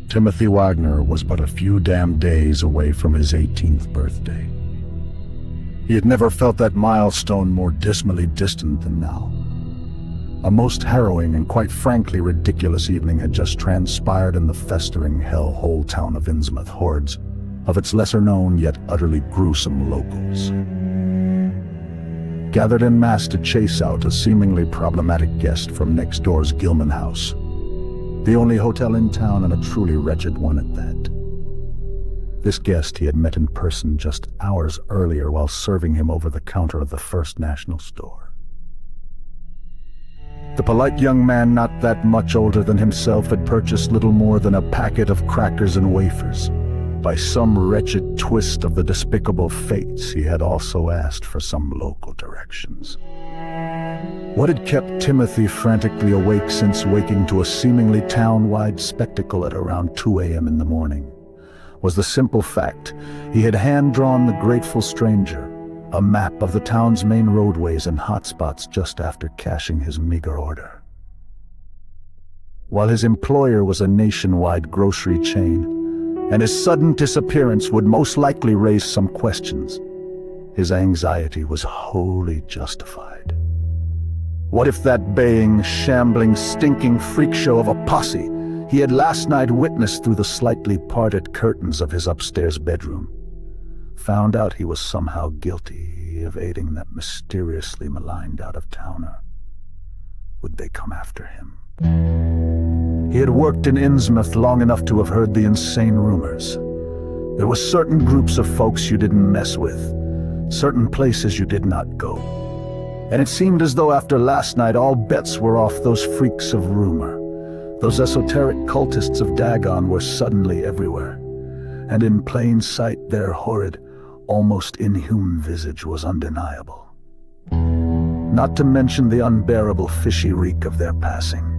Timothy Wagner was but a few damn days away from his 18th birthday. He had never felt that milestone more dismally distant than now. A most harrowing and quite frankly ridiculous evening had just transpired in the festering hellhole town of Innsmouth hordes of its lesser-known yet utterly gruesome locals. Gathered en masse to chase out a seemingly problematic guest from next door's Gilman House, the only hotel in town and a truly wretched one at that. This guest he had met in person just hours earlier while serving him over the counter of the First National store. The polite young man, not that much older than himself, had purchased little more than a packet of crackers and wafers. By some wretched twist of the despicable fates, he had also asked for some local directions. What had kept Timothy frantically awake since waking to a seemingly town-wide spectacle at around 2 a.m. in the morning was the simple fact he had hand-drawn the grateful stranger a map of the town's main roadways and hotspots just after cashing his meager order. While his employer was a nationwide grocery chain, and his sudden disappearance would most likely raise some questions, his anxiety was wholly justified. What if that baying, shambling, stinking freak show of a posse he had last night witnessed through the slightly parted curtains of his upstairs bedroom found out he was somehow guilty of aiding that mysteriously maligned out-of-towner? Would they come after him? He had worked in Innsmouth long enough to have heard the insane rumors. There were certain groups of folks you didn't mess with, certain places you did not go. And it seemed as though after last night all bets were off those freaks of rumor. Those esoteric cultists of Dagon were suddenly everywhere, and in plain sight their horrid, almost inhuman visage was undeniable. Not to mention the unbearable fishy reek of their passing.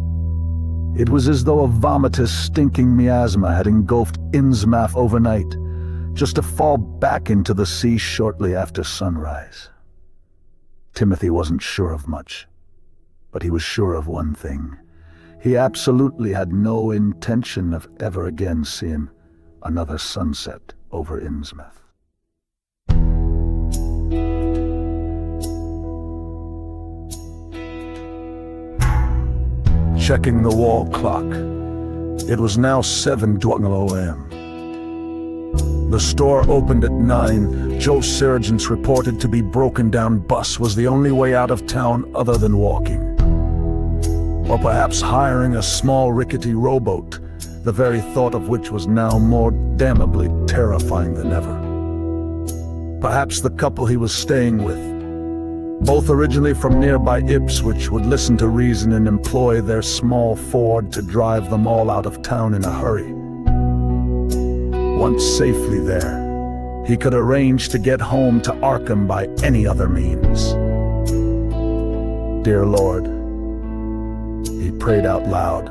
It was as though a vomitous, stinking miasma had engulfed Innsmouth overnight, just to fall back into the sea shortly after sunrise. Timothy wasn't sure of much, but he was sure of one thing. He absolutely had no intention of ever again seeing another sunset over Innsmouth. Checking the wall clock. It was now 7:00 a.m. The store opened at 9. Joe Surgeon's reported to be broken-down bus was the only way out of town other than walking. Or perhaps hiring a small rickety rowboat, the very thought of which was now more damnably terrifying than ever. Perhaps the couple he was staying with, both originally from nearby Ipswich, would listen to reason and employ their small Ford to drive them all out of town in a hurry. Once safely there, he could arrange to get home to Arkham by any other means. Dear Lord, he prayed out loud,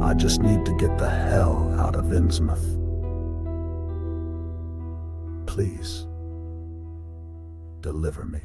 I just need to get the hell out of Innsmouth. Please, deliver me.